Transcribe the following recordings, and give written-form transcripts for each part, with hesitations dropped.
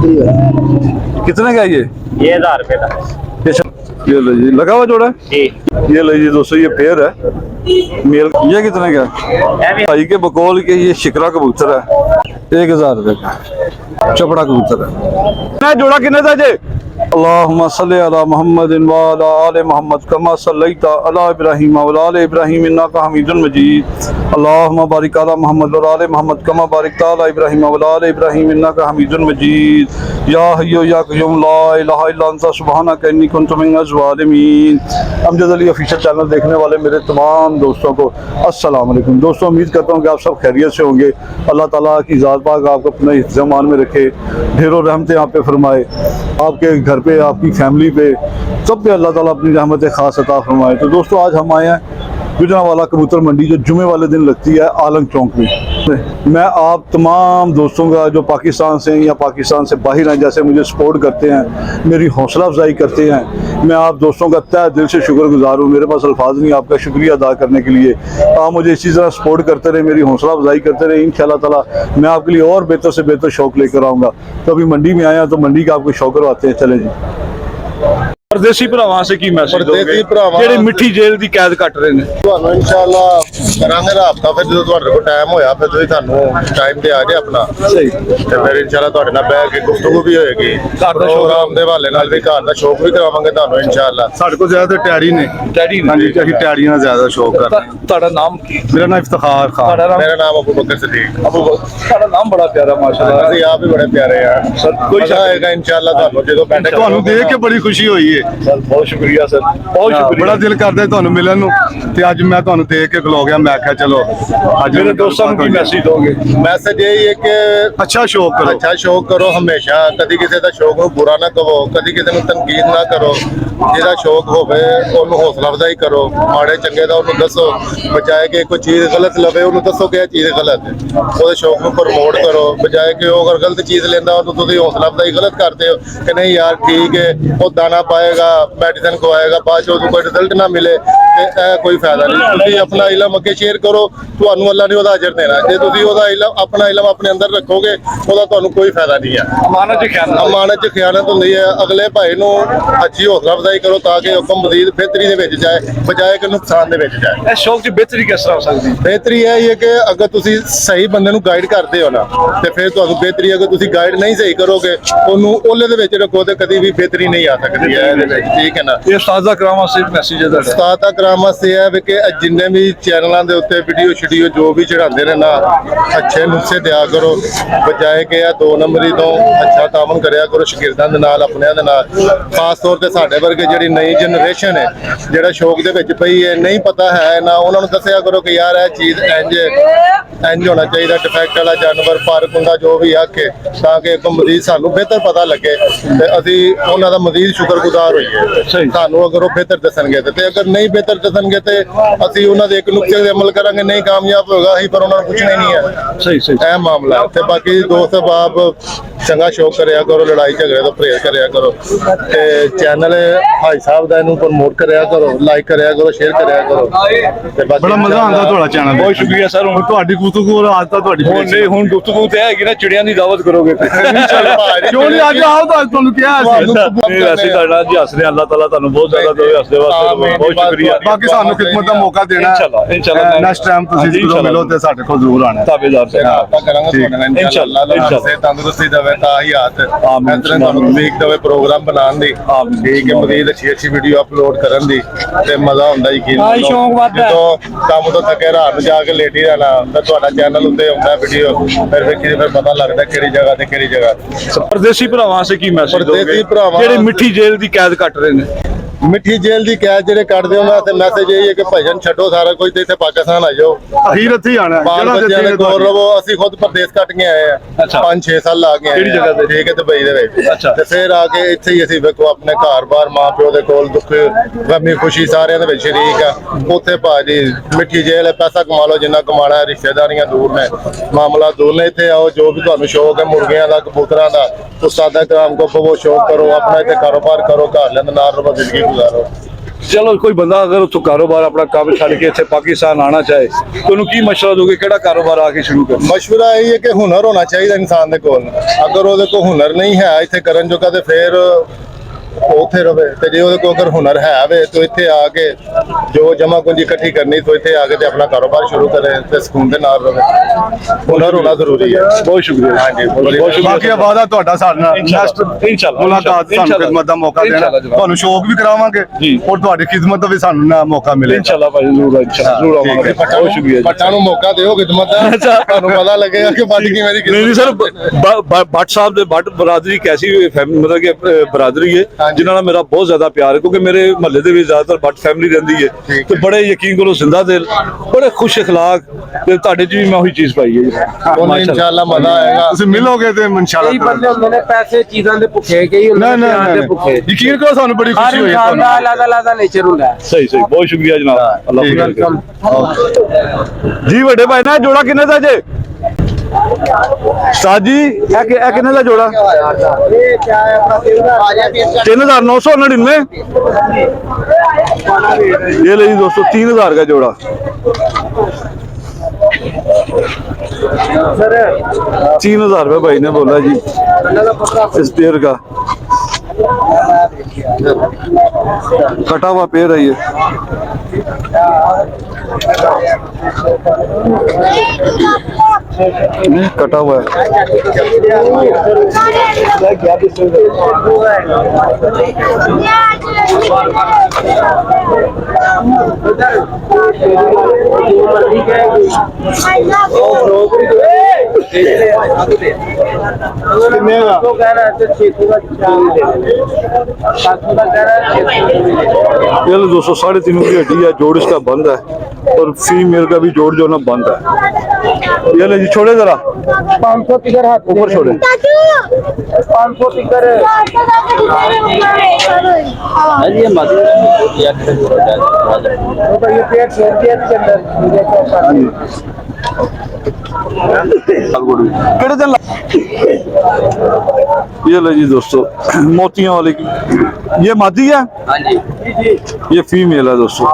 कितने का ये 1000 रुपए का ये लो जी, लगा हुआ जोड़ा जी। ये लो जी दोस्तों, ये पेयर है मेल। ये कितने का? भाई के बकौल के ये शिकरा कबूतर है, 1000 रुपए का चपड़ा कबूतर है। जोड़ा कितने था जे? अल्लाहुम्मा सल्ली अला मुहम्मदिन व अला आले मुहम्मद कमा सल्लैता अला इब्राहीम व अला आले इब्राहीम इन्नका हमीदुन मजीद। अल्लाहुम्मा बारिक अला मुहम्मद व आले मुहम्मद कमा बारिकता अला इब्राहीम व अला आले इब्राहीम इन्नका हमीदुन मजीद। या हय्यु या क़य्यूम ला इलाहा इल्ला अंता सुब्हानका इन्नी कुन्तु मिनज़ ज़ालिमीन। अमजद अली ऑफिशियल चैनल देखने वाले मेरे तमाम दोस्तों को अस्सलाम वालेकुम। दोस्तों, उम्मीद करता हूँ कि आप सब खैरियत से होंगे। अल्लाह ताला की ज़ात पाक आपको अपने हिफ्ज़-ए-मान में रखे, ढेरों रहमतें आप पे फरमाए, आपके घर पे, आपकी फैमिली पे, सब पे अल्लाह ताला अपनी रहमत ख़ास अता फरमाए। तो दोस्तों, आज हम आए हैं गुजरांवाला कबूतर मंडी, जो जुमे वाले दिन लगती है आलम चौक में। मैं आप तमाम दोस्तों का जो पाकिस्तान से या पाकिस्तान से बाहर हैं, जैसे मुझे सपोर्ट करते हैं, मेरी हौसला अफजाई करते हैं, मैं आप दोस्तों का तहे दिल से शुक्रगुजार हूँ। मेरे पास अल्फाज नहीं आपका शुक्रिया अदा करने के लिए। आप मुझे इसी तरह सपोर्ट करते रहे, मेरी हौसला अफजाई करते रहे। इंशाअल्लाह ताला मैं आपके लिए और बेहतर से बेहतर शौक लेकर आऊँगा। तो अभी मंडी में आया तो मंडी का आपको शौक करवाते हैं। चले जी। परदेसी भरावां से की मैसेज दोगे ਜਿਹੜੇ ਮਿੱਠੀ ਜੇਲ੍ਹ ਦੀ ਕੈਦ ਕੱਟ ਰਹੇ ਨੇ? ਤੁਹਾਨੂੰ ਇਨਸ਼ਾਅੱਲਾ ਕਰਾਂਗੇ ਰਾਬਤਾ, ਫਿਰ ਜਦੋਂ ਤੁਹਾਡੇ ਕੋਲ ਟਾਈਮ ਹੋਇਆ ਫਿਰ ਤੁਸੀਂ ਸਾਨੂੰ ਟਾਈਮ ਤੇ ਆ ਜੇ ਆਪਣਾ ਸਹੀ, ਤੇ ਫਿਰ ਇਨਸ਼ਾਅੱਲਾ ਤੁਹਾਡੇ ਨਾਲ ਬਹਿ ਕੇ ਗੁਫ਼ਤਗੂ ਵੀ ਹੋਏਗੀ, ਪ੍ਰੋਗਰਾਮ ਦੇ ਹਵਾਲੇ ਨਾਲ ਵੀ ਘਰ ਦਾ ਸ਼ੌਕ ਵੀ ਕਰਾਵਾਂਗੇ ਤੁਹਾਨੂੰ ਇਨਸ਼ਾਅੱਲਾ। ਸਾਡੇ ਕੋਲ ਜ਼ਿਆਦਾ ਟੈਡੀ ਨੇ ਹਾਂਜੀ, ਅਸੀਂ ਟੈਡੀਆਂ ਦਾ ਜ਼ਿਆਦਾ ਸ਼ੌਕ ਕਰਦੇ। ਤੁਹਾਡਾ ਨਾਮ ਕੀ? ਮੇਰਾ ਨਾਮ ਇਫਤਖਾਰ ਖਾਨ। ਮੇਰਾ ਨਾਮ ਅਬੂ ਬਕਰ ਸਦੀਕ। ਅਬੂ ਬਕਰ, ਤੁਹਾਡਾ ਨਾਮ ਬੜਾ ਪਿਆਰਾ ਮਾਸ਼ਾਅੱਲਾ। ਅਸੀਂ ਆਪ ਵੀ ਬੜੇ ਪਿਆਰੇ ਆ ਸਰ, ਕੋਈ ਸ਼ੱਕ ਹੋਏਗਾ ਇਨਸ਼ਾਅੱਲਾ ਤੁਹਾਨੂੰ ਜਦੋਂ ਬੈਠੇ। ਤੁਹਾਨੂੰ ਦੇਖ ਕੇ ਬੜੀ ਖੁਸ਼ੀ ਹੋਈ ਹੈ ਸਰ, ਬਹੁਤ ਸ਼ੁਕਰੀਆ ਸਰ, ਬਹੁਤ ਸ਼ੁਕਰੀਆ। ਬੜਾ ਦਿਲ ਕਰਦਾ ਤੁਹਾਨੂੰ ਮਿਲਣ ਨੂੰ, ਤੇ ਅੱਜ ਮੈਂ ਤੁਹਾਨੂੰ ਦੇਖ ਕੇ ਖਲੋ ਗਿਆ। ਮੈਂ ਕਿਹਾ ਚਲੋ ਅੱਜ ਮੇਰੇ ਦੋਸਤਾਂ ਨੂੰ ਕੀ ਮੈਸੇਜ ਦੋਗੇ? ਮੈਸੇਜ ਇਹ ਹੈ ਕਿ ਅੱਛਾ ਸ਼ੌਕ ਕਰੋ, ਅੱਛਾ ਸ਼ੌਕ ਕਰੋ ਹਮੇਸ਼ਾ। ਕਦੀ ਕਿਸੇ ਦਾ ਸ਼ੌਕ ਨੂੰ ਬੁਰਾ ਨਾ ਕਹੋ, ਕਦੀ ਕਿਸੇ ਨੂੰ ਤਨਕੀਦ ਨਾ ਕਰੋ। ਜਿਹਦਾ ਸ਼ੌਕ ਹੋਵੇ ਉਹਨੂੰ ਹੌਸਲਾ ਅਫਜ਼ਾਈ ਕਰੋ, ਮਾੜੇ ਚੰਗੇ ਦਾ ਉਹਨੂੰ ਦੱਸੋ, ਬਜਾਏ ਕਿ ਕੋਈ ਚੀਜ਼ ਗਲਤ ਲਵੇ ਉਹਨੂੰ ਦੱਸੋ ਕਿ ਇਹ ਚੀਜ਼ ਗਲਤ ਹੈ। ਉਹਦੇ ਸ਼ੌਕ ਨੂੰ ਪ੍ਰਮੋਟ ਕਰੋ, ਬਜਾਏ ਕਿ ਉਹ ਅਗਰ ਗਲਤ ਚੀਜ਼ ਲੈਂਦਾ ਉਹਨੂੰ ਤੁਸੀਂ ਹੌਸਲਾ ਅਫਜ਼ਾਈ ਗਲਤ ਕਰਦੇ ਹੋ ਕਿ ਨਹੀਂ ਯਾਰ ਠੀਕ ਹੈ, ਉਹ ਦਾਣਾ ਪਾਏਗਾ, ਮੈਡੀਸਨ ਖਵਾਏਗਾ, ਬਾਅਦ 'ਚ ਉਹਨੂੰ ਕੋਈ ਰਿਜ਼ਲਟ ਨਾ ਮਿਲੇ ਤੇ ਇਹ ਕੋਈ ਫਾਇਦਾ ਨਹੀਂ। ਤੁਸੀਂ ਆਪਣਾ ਇਲਮ ਅੱਗੇ ਸ਼ੇਅਰ ਕਰੋ, ਤੁਹਾਨੂੰ ਅੱਲਾ ਨੇ ਉਹਦਾ ਅਜਰ ਦੇਣਾ। ਜੇ ਤੁਸੀਂ ਉਹਦਾ ਇਲਮ ਆਪਣਾ ਇਲਮ ਆਪਣੇ ਅੰਦਰ ਰੱਖੋਗੇ ਉਹਦਾ ਤੁਹਾਨੂੰ ਕੋਈ ਫਾਇਦਾ ਨਹੀਂ ਹੈ। ਅਮਾਨਤ 'ਚ ਖਿਆਨਤ ਹੁੰਦੀ ਹੈ। ਅਗਲੇ ਭਾਈ ਨੂੰ ਅੱਛੀ ਹੌਸਲਾ ਅਫਜ਼ਾਈ ਕਰੋ ਤਾਂ ਕਿ ਹੁਕਮ ਮਜ਼ੀਦ ਬਿਹਤਰੀ ਦੇ ਵਿੱਚ ਜਾਏ, ਬਜਾਏ ਕਿ ਨੁਕਸਾਨ ਦੇ ਵਿੱਚ ਜਾਏ। ਇਹ ਸ਼ੌਕ 'ਚ ਬਿਹਤਰੀ ਕਿਸ ਤਰ੍ਹਾਂ ਹੋ ਸਕਦੀ? ਬਿਹਤਰੀ ਇਹ ਹੈ ਕਿ ਅਗਰ ਤੁਸੀਂ ਸਹੀ ਬੰਦੇ ਨੂੰ ਗਾਈਡ ਕਰਦੇ ਹੋ ਨਾ ਤੇ ਫਿਰ ਤੁਹਾਨੂੰ ਬਿਹਤਰੀ। ਅਗਰ ਤੁਸੀਂ ਗਾਈਡ ਨਹੀਂ ਸਹੀ ਕਰੋਗੇ, ਉਹਨੂੰ ਓਲੇ ਦੇ ਵਿੱਚ ਰੱਖੋ ਤੇ ਕਦੀ ਵੀ ਬਿਹਤਰੀ ਨਹੀਂ ਆ ਸਕਦੀ ਹੈ ਇਹਦੇ ਵਿੱਚ, ਠੀਕ ਹੈ ਨਾ। ਇਹ ਉਸਤਾਦ ਕਰਾਮ ਵਾਸਤੇ ਮੈਸੇਜ ਹੈ ਤੁਹਾਡਾ? ਉਸਤਾਦ ਕਰਾਮ ਵਾਸਤੇ ਇਹ ਹੈ ਕਿ ਜਿੰਨੇ ਵੀ ਚੈਨਲਾਂ ਦੇ ਉੱਤੇ ਵੀਡੀਓ ਸ਼ੀਡੀਓ ਜੋ ਵੀ ਚੜਾਉਂਦੇ ਨੇ ਨਾ, ਅੱਛੇ ਨੁਸਖੇ ਦਿਆ ਕਰੋ, ਬਜਾਏ ਕਿ ਇਹ 2 ਨੰਬਰੀ ਤੋਂ ਅੱਛਾ ਤਾਮਨ ਕਰਿਆ ਕਰੋ ਸ਼ਾਗਿਰਦਾਂ ਦੇ ਨਾਲ, ਆਪਣਿਆਂ ਦੇ ਨਾਲ। ਖਾਸ ਤੌਰ ਤੇ ਸਾਡੇ ਵਰਗੇ ਜਿਹੜੀ ਨਈ ਜਨਰੇਸ਼ਨ ਹੈ, ਜਿਹੜਾ ਸ਼ੌਕ ਦੇ ਵਿੱਚ ਪਈ ਹੈ, ਨਹੀਂ ਪਤਾ ਹੈ ਨਾ, ਉਹਨਾਂ ਨੂੰ ਦੱਸਿਆ ਕਰੋ ਕਿ ਯਾਰ ਇਹ ਚੀਜ਼ ਇੰਜ ਹੋਣਾ ਚਾਹੀਦਾ, ਡਿਫੈਕਟ ਵਾਲਾ ਜਾਨਵਰ ਪਾਰਕ ਹੁੰਦਾ ਜੋ ਵੀ ਆਖੇ, ਤਾਂ ਕਿ ਇੱਕ ਮਜ਼ੀਦ ਸਾਨੂੰ ਬਿਹਤਰ ਪਤਾ ਲੱਗੇ ਤੇ ਅਸੀਂ ਉਹਨਾਂ ਦਾ ਮਜ਼ੀਦ ਸ਼ੁਕਰਗੁਜ਼ਾਰ ਹੋਈਏ। ਸਾਨੂੰ ਅਗਰ ਉਹ ਬਿਹਤਰ ਦੱਸਣਗੇ ਤੇ ਅਗਰ ਨਹੀਂ ਬਿਹਤਰ ਦੱਸਣਗੇ ਤੇ ਅਸੀਂ ਉਹਨਾਂ ਦੇ ਇੱਕ ਨੁਕਤੇ ਤੇ ਅਮਲ ਕਰਾਂਗੇ, ਨਹੀਂ ਕਾਮਯਾਬ ਹੋਗਾ ਅਸੀਂ, ਪਰ ਉਹਨਾਂ ਨੂੰ ਪੁੱਛਣਾ ਹੀ ਨਹੀਂ ਹੈ। ਸਹੀ ਸਹੀ, ਇਹ ਮਾਮਲਾ। ਤੇ ਬਾਕੀ ਦੋਸਤ ਬਾਪ ਚੰਗਾ ਸ਼ੌਕ ਕਰਿਆ ਕਰੋ, ਲੜਾਈ ਝਗੜੇ ਤੋਂ ਪਰਹੇਜ਼ ਕਰਿਆ ਕਰੋ, ਤੇ ਚੈਨਲ ਭਾਈ ਸਾਹਿਬ ਦਾ ਇਹਨੂੰ ਪ੍ਰਮੋਟ ਕਰਿਆ ਕਰੋ, ਲਾਈਕ ਕਰਿਆ ਕਰੋ, ਸ਼ੇਅਰ ਕਰਿਆ ਕਰੋ। ਤੇ ਬਾਕੀ ਬੜਾ ਮਜ਼ਾ ਆਉਂਦਾ ਤੁਹਾਡਾ ਚੈਨਲ। ਬਹੁਤ ਸ਼ੁਕਰੀਆ ਸਰ। ਹੁਣ ਤੁਹਾਡੀ ਗੁਫ਼ਤਗੂ ਅੱਜ ਤਾਂ ਤੁਹਾਡੀ ਹੁਣ ਗੁਫ਼ਤਗੂ ਤੇ ਹੈਗੀ ਨਾ, ਚਿੜੀਆਂ ਦੀ ਦਾਵਤ ਕਰੋਗੇ ਕਿਉਂ ਨਹੀਂ? ਅੱਜ ਆਓ ਤਾਂ ਤੁਹਾਨੂੰ ਕਿਹਾ ਸੀ। ਅਸੀਂ ਤੁਹਾਡਾ ਅੱਜ ਹੱਸ ਰਹੇ, ਅੱਲਾਹ ਤਾਲਾ ਤੁਹਾਨੂੰ ਬਹੁਤ ਜ਼ਿਆਦਾ ਦੇਵੇ ਹੱਸਦੇ ਵਾਸਤੇ, ਬਹੁਤ ਸ਼ੁਕਰੀਆ। ਬਾਕੀ ਸਾਨੂੰ ਖਿਦਮਤ ਦਾ ਮੌਕਾ ਦੇਣਾ ਇੰਸ਼ਾਅੱਲਾ। ਨੈਕਸਟ ਟਾਈਮ ਤੁਸੀਂ ਜਦੋਂ ਮਿਲੋ ਤੇ ਸਾਡੇ ਕੋਲ ਜ਼ਰੂਰ ਆਣਾ। ਤਾਬੇਦਾਰ ਸਾਹਿਬ ਆਪਾਂ ਕਰਾਂਗੇ ਤੁਹਾਡੇ ਨਾਲ ਇੰਸ਼ਾਅੱਲਾ। ਸੇ ਤੰਦਰੁਸਤੀ ਦੇਵੇ, ਤਾਂ ਹੀ ਹੱਥ ਅੰਦਰ ਤੁਹਾਨੂੰ ਤੌਫੀਕ ਦੇਵੇ ਪ੍ਰੋਗਰਾਮ ਬਣਾਉਣ ਦੀ, ਠੀਕ ਹੈ, ਮਜ਼ੀਦ ਅੱਛੀ ਵੀਡੀਓ ਅਪਲੋਡ ਕਰਨ ਦੀ, ਤੇ ਮਜ਼ਾ ਹੁੰਦਾ ਯਕੀਨ ਕਰੋ। ਜਦੋਂ ਕੰਮ ਤੋਂ ਥੱਕੇ ਰਾਤ ਨੂੰ ਜਾ ਕੇ ਲੇਟੀ ਰਹਿਣਾ ਤਾਂ ਤੁਹਾਡਾ ਚੈਨਲ ਉੱਤੇ ਆਉਂਦਾ ਵੀਡੀਓ, ਫਿਰ ਪਤਾ ਲੱਗਦਾ ਕਿਹੜੀ ਜਗ੍ਹਾ ਤੇ ਕਿਹੜੀ ਜਗ੍ਹਾ। ਪਰਦੇਸੀ ਭਰਾਵਾਂ ਸੇ ਕੀ ਮੈਸੇਜ ਦੋਗੇ ਜਿਹੜੇ ਮਿੱਠੀ ਜੇਲ੍ਹ ਦੀ ਕੈਦ ਕੱਟ ਰਹੇ ਨੇ? ਮਿੱਠੀ ਜੇਲ੍ਹ ਦੀ ਕੈਦ ਜਿਹੜੇ ਕੱਢਦੇ ਉਹਨਾਂ ਤੇ ਮੈਸੇਜ ਇਹ ਹੈ ਕਿ ਭਜਨ ਛੱਡੋ ਸਾਰਾ ਕੁਝ ਤੇ ਇੱਥੇ ਪਾਕਿਸਤਾਨ ਆ ਜਾਓ, ਅਖੀਰ ਇੱਥੇ ਹੀ ਆਣਾ। ਬਾਲ ਬੱਚਿਆਂ ਦੇ ਕੋਲ ਰਵੋ। ਅਸੀਂ ਖੁਦ ਪ੍ਰਦੇਸ਼ ਕੱਟ ਕੇ ਆਏ ਆ, 5-6 ਸਾਲ ਲਾ ਕੇ ਆਏ। ਕਿਹੜੀ ਜਗ੍ਹਾ ਤੇ? ਠੀਕ ਹੈ, ਦੁਬਈ ਦੇ ਵਿੱਚ। ਤੇ ਫਿਰ ਆ ਕੇ ਇੱਥੇ ਹੀ ਅਸੀਂ ਵੇਖੋ ਆਪਣੇ ਘਰ-ਬਾਰ, ਮਾਂ ਪਿਓ ਦੇ ਕੋਲ, ਦੁੱਖ ਗਮੀ ਖੁਸ਼ੀ ਸਾਰਿਆਂ ਦੇ ਵਿੱਚ ਸ਼ਰੀਕ ਆ। ਉੱਥੇ ਭਾਜੀ ਮਿੱਠੀ ਜੇਲ੍ਹ ਹੈ, ਪੈਸਾ ਕਮਾ ਲਓ ਜਿੰਨਾ ਕਮਾਣਾ ਹੈ, ਰਿਸ਼ਤੇਦਾਰੀਆਂ ਦੂਰ ਨੇ, ਮਾਮਲਾ ਦੂਰ ਨੇ। ਇੱਥੇ ਆਓ, ਜੋ ਵੀ ਤੁਹਾਨੂੰ ਸ਼ੌਕ ਹੈ ਮੁਰਗਿਆਂ ਦਾ, ਕਬੂਤਰਾਂ ਦਾ, ਉਸਤਾਦਾ ਕਰਾਮ ਕੋ ਉਹ ਸ਼ੌਕ ਕਰੋ, ਆਪਣਾ ਇੱਥੇ ਕਾਰੋਬਾਰ ਕਰੋ, ਘਰ ਲੈਣ ਨਾਲ ਰਹੋ, ਜ਼ਿੰਦਗੀ ਗੁਜ਼ਾਰੋ। ਚਲੋ ਕੋਈ ਬੰਦਾ ਅਗਰ ਉੱਥੋਂ ਕਾਰੋਬਾਰ ਆਪਣਾ ਕੰਮ ਛੱਡ ਕੇ ਇੱਥੇ ਪਾਕਿਸਤਾਨ ਆਣਾ ਚਾਹੇ ਤਾਂ ਉਹਨੂੰ ਕੀ ਮਸ਼ਵਰਾ ਦੋਗੇ, ਕਿਹੜਾ ਕਾਰੋਬਾਰ ਆ ਕੇ ਸ਼ੁਰੂ ਕਰ? ਮਸ਼ਵਰਾ ਇਹ ਹੈ ਕਿ ਹੁਨਰ ਹੋਣਾ ਚਾਹੀਦਾ ਇਨਸਾਨ ਦੇ ਕੋਲ। ਅਗਰ ਉਹਦੇ ਕੋਲ ਹੁਨਰ ਨਹੀਂ ਹੈ ਇੱਥੇ ਕਰਨ ਜੋਗਾ ਤੇ ਫਿਰ ਉਹ ਉੱਥੇ ਰਵੇ, ਤੇ ਜੇ ਉਹਦੇ ਕੋਲ ਅਗਰ ਹੁਨਰ ਹੈ ਵੇ ਤਾਂ ਇੱਥੇ ਆ ਕੇ ਜੋ ਜਮਾ ਪੂੰਜੀ ਇਕੱਠੀ ਕਰਨੀ ਤੋਂ ਇੱਥੇ ਆ ਕੇ ਤੇ ਆਪਣਾ ਕਾਰੋਬਾਰ ਸ਼ੁਰੂ ਕਰੇ ਤੇ ਸਕੂਨ ਦੇ ਨਾਲ ਰਵੇ। ਹੁਨਰ ਹੋਣਾ ਜ਼ਰੂਰੀ ਹੈ। ਬਹੁਤ ਸ਼ੁਕਰੀਆ। ਹਾਂਜੀ, ਬਹੁਤ ਸ਼ੁਕਰੀਆ। ਬਾਕੀ ਵਾਦਾ ਤੁਹਾਡਾ ਸਾਡੇ ਨਾਲ ਨੈਕਸਟ ਇਨਸ਼ਾਅੱਲਾ ਮੁਲਾਕਾਤ, ਸਾਨੂੰ ਖਿਦਮਤ ਦਾ ਮੌਕਾ ਦੇਣਾ, ਤੁਹਾਨੂੰ ਸ਼ੌਕ ਵੀ ਕਰਾਵਾਂਗੇ ਜੀ। ਔਰ ਤੁਹਾਡੀ ਖਿਦਮਤ ਦਾ ਵੀ ਸਾਨੂੰ ਨਾ ਮੌਕਾ ਮਿਲੇ ਇਨਸ਼ਾਅੱਲਾ ਭਾਈ, ਜ਼ਰੂਰ ਆਵਾਂਗੇ। ਬਹੁਤ ਸ਼ੁਕਰੀਆ ਜੀ। ਪੱਟਾਂ ਨੂੰ ਮੌਕਾ ਦਿਓ ਖਿਦਮਤ ਦਾ, ਤੁਹਾਨੂੰ ਪਤਾ ਲੱਗੇਗਾ ਕਿ ਬੱਟ ਕਿਵੇਂ ਦੀ नहीं नहीं सर, भट्ट साहब दे भट्ट बरादरी कैसी मतलब कि बरादरी है जिन्होंने मेरा बहुत ज्यादा प्यार है, क्योंकि मेरे महल्ले दे भी ज्यादातर भट्ट फैमिली रहंदी है तो बड़े यकीन करो जिंदा दिल, बड़े खुश अखलाक ते तुहाडे च भी मैं ਉਹੀ चीज पाई है ਉਹਨੂੰ ਇਨਸ਼ਾਅੱਲਾ ਮਜ਼ਾ ਆਏਗਾ। ਤੁਸੀਂ ਮਿਲੋਗੇ ਤੇ ਕਈ ਇਨਸ਼ਾਅੱਲਾ ਬੰਦੇ ਹੁੰਦੇ ਨੇ ਪੈਸੇ ਚੀਜ਼ਾਂ ਦੇ ਭੁੱਖੇ, ਕਈ ਹੁੰਦੇ ਨਾ ਨੇ ਨਾ ਪਿਆਰ ਦੇ ਭੁੱਖੇ। ਯਕੀਨ ਕਰੋ ਸਾਨੂੰ ਬੜੀ ਹਰ ਖੁਸ਼ੀ ਹੋਈ ਇਨਸਾਨ ਦਾ ਤੁਹਾਨੂੰ। ਅਲੱਗ ਨੇਚਰ ਹੁੰਦਾ ਹੈ। सही सही, बहुत शुक्रिया जनाब, अल्लाह ठीक है। ਵੈਲਕਮ। जी। बड़े भाई ना जोड़ा किन्ने दा जे उस्ताद जी, ए किन्ने दा जोड़ा? 3999। ये ले जी दोस्तों 3000 का जोड़ा। 3000 रुपए भाई ने बोला जी इस पेड़ का। कटा हुआ पेड़ है ये। नहीं, कटा हुआ है। ये लो दोस्तों 3.5 की हड्डी है, जोड़ इसका बंद है और फीमेल का भी जोड़ जो ना बंद है। ये ले जी, छोड़े जरा 500 टिकर हाथ ऊपर छोड़े। 500 टिकर तो ये पेट छोड़ दिया इसके अंदर। केड़े दिन ये ले जी दोस्तों मोतियां वाली की, ये मादी है। हाँ जी, ये फीमेल है दोस्तों।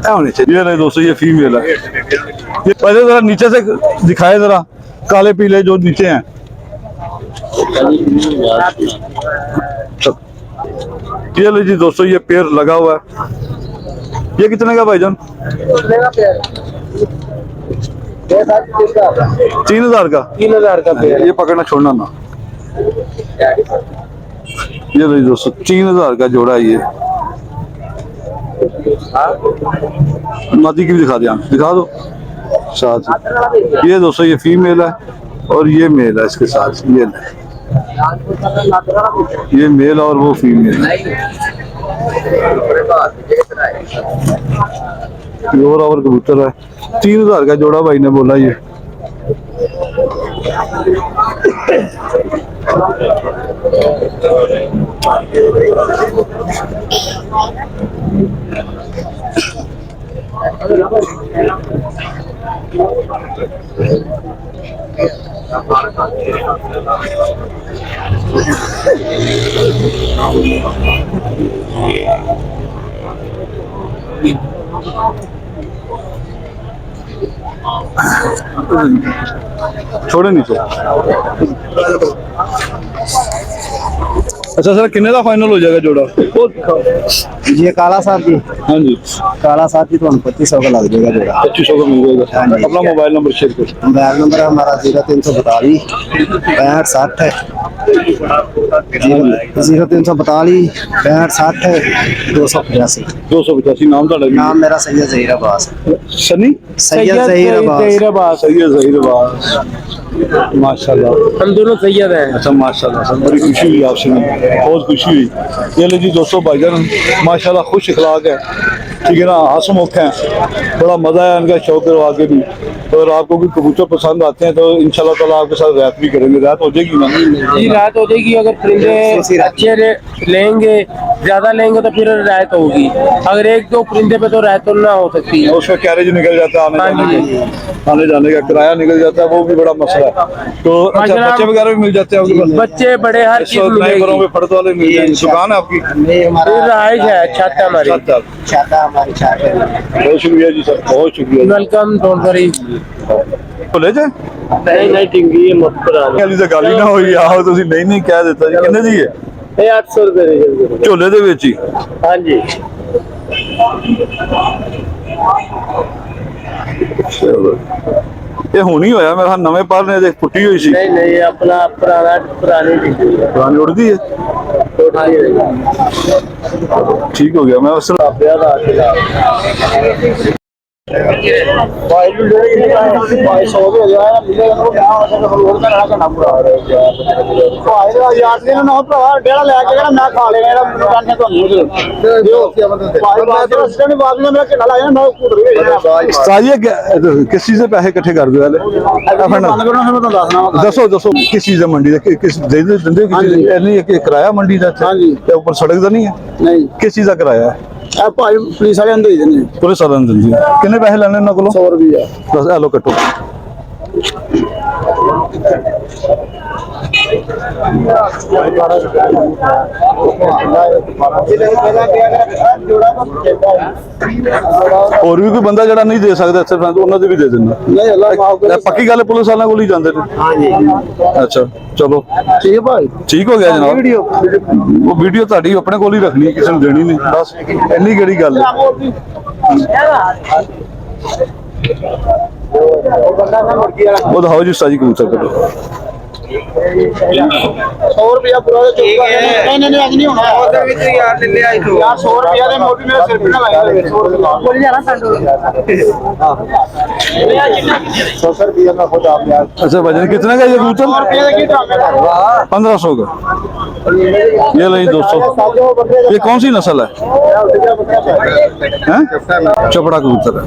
होने चाहिए। ये नहीं दोस्तों, ये फीमेल है। ये पहले जरा नीचे से दिखाए, जरा काले पीले जो नीचे हैं। ये ले जी दोस्तों, ये पेड़ लगा हुआ है। ये कितने का भाईजान? 3000 का। 3000 का पेड़। ये पकड़ना छोड़ना ना। ये ले जी दोस्तों 3000 का जोड़ा है ये। मादी की भी दिखा दिया, दिखा दो साथ। ये दोस्तों ये फीमेल है और ये मेल है इसके साथ। ये मेल और वो फीमेल है। प्योर और कबूतर है। 3000 का जोड़ा भाई ने बोला ये। छोड़े नीचे। अच्छा सर, किन्ने का फाइनल हो जाएगा जोड़ा? ये काला साहब जी, हाँ जी, काला साहब जी तो 2500 का लग जाएगा जोड़ा। 2500 का मिल जाएगा। हाँ जी। अपना मोबाइल नंबर शेयर करो। मोबाइल नंबर है हमारा 0342 65 60 है। 0342 65 60 285। 285। नाम तो लगे। नाम मेरा सैयद जहीर अब्बास है। सनी सैयद जहीर अब्बास। सैयद ज़हीर अब्बास, माशाल्लाह। हम दोनों सैयद हैं। अच्छा माशाल्लाह सर, बड़ी खुशी हुई आपसे, बहुत खुशी हुई। ये ले जी दोस्तों भाईजान माशाल्लाह खुश अखलाक है। ठीक है ना, हंसमुख हैं, बड़ा मज़ा है इनका शौक है आगे भी। तो अगर आपको कोई कबूतर पसंद आते हैं तो इंशाल्लाह ताला आपके साथ रात भी करेंगे, रात हो जाएगी ना? जी रात हो जाएगी। अगर परिंदे अच्छे लेंगे, ज्यादा लेंगे तो फिर रायत होगी। अगर एक दो परिंदे पे तो रायत तो ना हो सकती है। उसका कैरेज निकल जाता है, आने जाने का किराया निकल जाता है, वो भी बड़ा मसला है। तो अच्छा, बच्चे वगैरह भी मिल जाते हैं आपके पास? बच्चे बड़े हर चीज नए घरों में फर्द वाले मिल जाएंगे। दुकान है आपकी? रहाइश है, छत है हमारी। छाता हमारी छाता बहुत शुक्रिया जी सर, बहुत शुक्रिया। Welcome, don't worry. ਭੁੱਲੇ ਜੇ नहीं नहीं टिंगी ये मत पुरानी। ਕਹਿੰਦੀ ਤਾਂ ਗੱਲ ਹੀ ਨਾ ਹੋਈ, ਆਹੋ ਤੁਸੀਂ ਨਹੀਂ ਨਹੀਂ ਕਹਿ ਦਿੱਤਾ ਜੀ। ਕਿੰਨੇ ਦੀ ਹੈ? ये 800 रुपए दे। ਝੋਲੇ ਦੇ ਵਿੱਚ ਹੀ? हाँ जी। ਚਲੋ ਇਹ ਹੁਣ ਹੀ ਹੋਇਆ ਮੇਰਾ, ਨਵੇਂ ਪਰ ਨੇ ਦੇਖ ਫੁੱਟੀ ਹੋਈ ਸੀ। नहीं नहीं, अपना पुरानी टिंगी है। ਪੁਰਾਣੀ ਉੜਦੀ ਹੈ? ਠੀਕ ਹੋ ਗਿਆ, ਮੈਂ ਉਸ किस चीज से पैसे इकट्ठे कर दो? दसो दसो किस चीज है मंडी का, किस किराया मंडी का ऊपर सड़क का नहीं है? नहीं किस चीज का किराया है? भाई पुलिस वाले अंदर ही देने पुलिस वाले ने दिंदी है। किन्ने पैसे लेने उन्होंने को? 100 रुपया। बस ए लो कटो। और भी कोई बंदा जरा नहीं दे सकता सिर्फ उन्होंने भी दे देना। नहीं अल्लाह माफ करे। पक्की गल पुलिस वालों को ही जाते थे? हाँ जी। अच्छा चलो ठीक है भाई, ठीक हो गया जनाब। वो वीडियो ਤੁਹਾਡੀ ਆਪਣੇ ਕੋਲ ਹੀ ਰੱਖਣੀ, ਕਿਸੇ ਨੂੰ ਦੇਣੀ ਨਹੀਂ, ਬਸ ਇੰਨੀ ਕਿਹੜੀ ਗੱਲ ਹੈ। वो दिखाओ जी साजी कबूतर करो। 100 रुपया पूरा चुका है। नहीं नहीं आज नहीं होना यार, ले ले आई तो यार 100 रुपया दे, मोटी मेरे सिर पे ना लगा 100 रुपया बोल जाना संडो। 100 रुपया में खुद आप यार। अच्छा वजन कितना का ये कबूतर? 100 रुपया की 1500 का। ये ली 200। ये कौन सी नस्ल है? चपड़ा कबूतर है।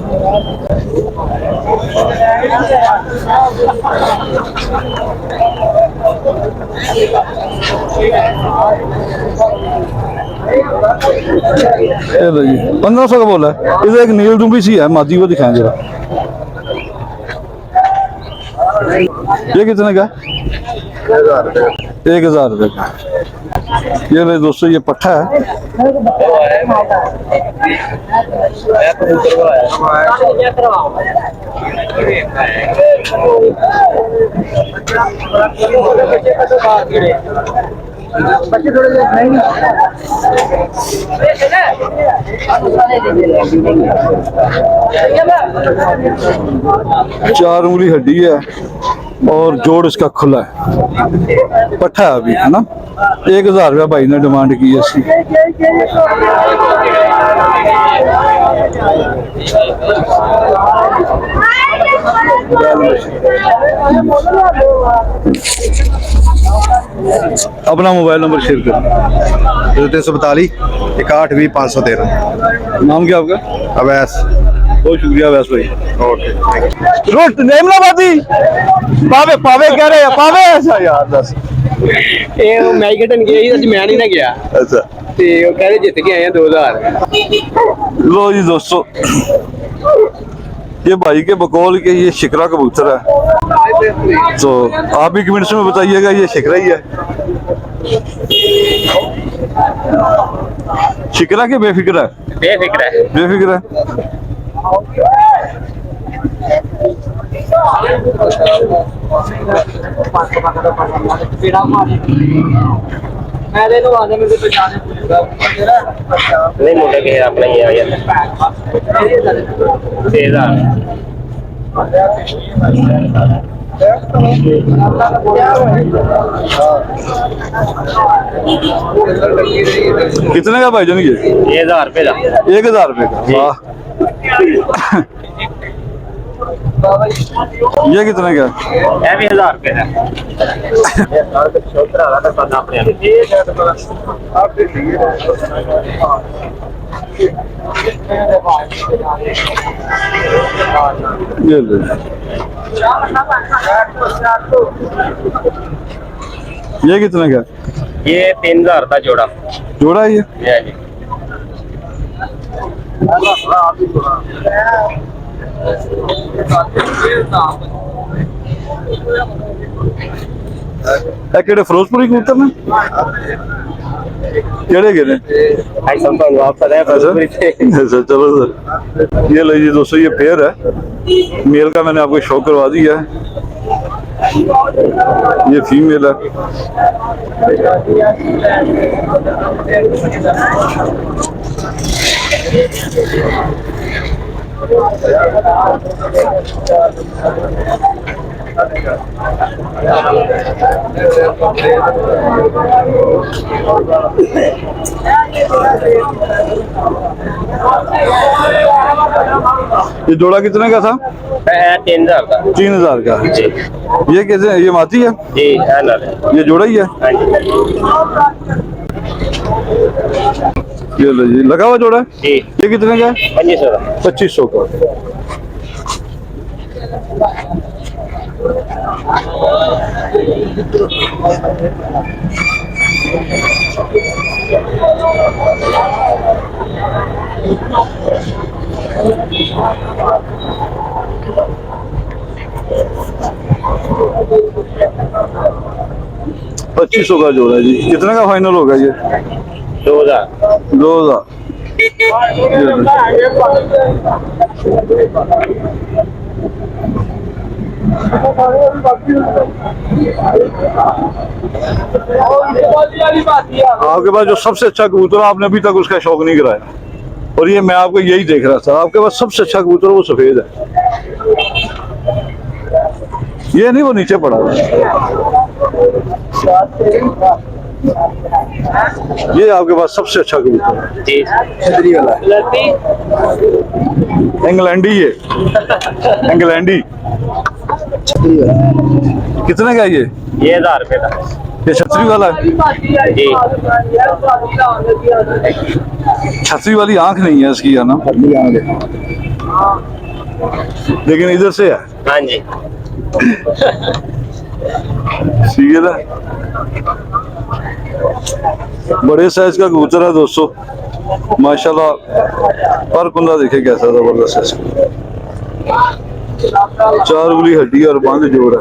ये लो जी 1500 का बोला है। इधर एक नील दुम्बी सी है मादी, वो दिखाएं जरा। ये कितने का? 1000 रुपये का। ये ले दोस्तों, ये पट्ठा है। बच्चे थोड़े नहीं 4 उंगली हड्डी है और जोड़ इसका खुला है, पट्ठा है अभी, है ना। 1000 रुपया भाई ने डिमांड की है इसकी। अपना मोबाइल नंबर शेयर कर। 342 61 513। नाम क्या आपका? अवैस। बहुत शुक्रिया अवैस भाई। ओके। रोट नेमलाबादी पावे पावे कह रहे हैं, पावे ऐसा यार दस। ਇਹ ਮੈਗਟਨ ਗਿਆ ਸੀ, ਅੱਜ ਮੈਂ ਨਹੀਂ ਨਾ ਗਿਆ अच्छा ਤੇ ਉਹ ਕਹਿੰਦੇ ਜਿੱਤ ਕੇ ਆਏ ਆ 2000। लो जी दोस्तों, ये भाई के बकौल के ये शिकरा कबूतर है, तो आप भी कमेंट्स में बताइएगा ये शिकरा ही है। शिकरा के बेफिक्र है? बेफिक्र है। बेफिक्र है। नहीं मुझे के अपना ये आया 6000। कितने का भाईजान ये? 1000 रुपए का। 1000 रुपए का, वाह। ये कितने का? ये भी 1000 रुपए का। ये ले। ये कितने का? ये 3000 का जोड़ा। जोड़ा है ये? ये जी। ਕਿਹੜੇ ਫਿਰੋਜ਼ਪੁਰੀ ਕਬੂਤਰ ਨੇ? ਕਿਹੜੇ ਕਿਹੜੇ? भाई सब तो आप पता है फिरोजपुरी से। अच्छा चलो सर, ये लीजिए दोस्तों, ये पेयर है। मेल का मैंने आपको शो करवा दिया है, ये फीमेल है। ये जोड़ा कितने का था? 3000 का। 3000 का। जी ये कैसे, ये माती है? जी है ना। ये जोड़ा ही है? हाँ जी। ये लो जी, लगा हुआ जोड़ा है? जी ये कितने का है? 2500 का। 2500 का। $2500 का जोड़ा है जी। कितने का फाइनल होगा ये? 2000। 2000। आपके पास जो सबसे अच्छा कबूतर, आपने अभी तक उसका शौक नहीं कराया, और ये मैं आपको यही देख रहा था, आपके पास सबसे अच्छा कबूतर वो सफेद है। ये नहीं, वो नीचे पड़ा हुआ है। ये आपके पास सबसे अच्छा कबूतर है। जी छतरी वाला है। इंग्लैंडी, ये इंग्लैंडी कितने का है ये? 1000 रुपए का। ये छतरी वाला है? जी छतरी वाली आंख नहीं है इसकी, है ना? लेकिन इधर से है। हाँ जी। सीरियल है। बड़े साइज का कबूतर है दोस्तों, माशाल्लाह। पर कुंदा देखे कैसा जबरदस्त है, 4 उंगली हड्डी और बांध जोड़ है।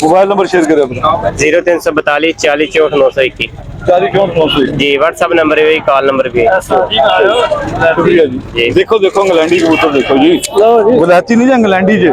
मोबाइल नंबर शेयर करें अपना। 0342 40 64 921। 40 जी व्हाट्सएप नंबर है, कॉल नंबर भी है। शुक्रिया जी। देखो देखो इंग्लैंडी कबूतर देखो जी, गुलाती नहीं है इंग्लैंडी जी।